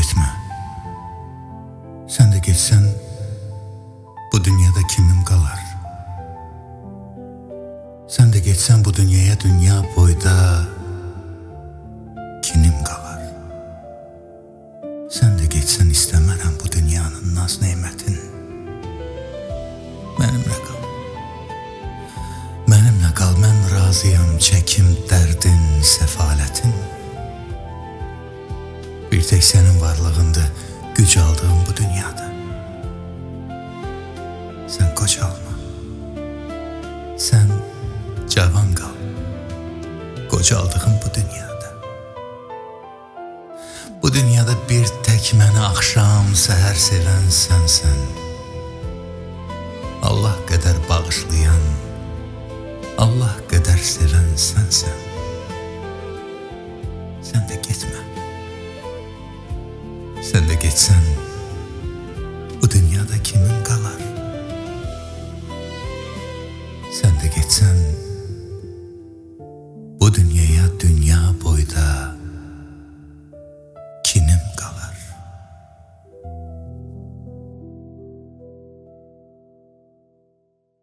getmə. Sən də getsən, bu dünyada kimim qalar? Sən də getsən bu dünyaya, dünya boyda kinim qalar? Sən də getsən istəmərəm bu dünyanın naz neymətin. Mənimlə qal. Mənimlə qal, mən razıyam çəkim dərdin, səfalətin. Bir tek sənin varlığında güc aldığım bu dünyada. Sən qocalma. Sən cavan qal. Qocaldığım bu dünyada. Bu dünyada bir tek məni axşam, səhər sevən sənsən. Allah qədər bağışlayan, Allah qədər sevən sənsən. Sən də getmə. Sən də getsən, bu dünyada kimim qalar? Sən də getsən, bu dünyaya dünya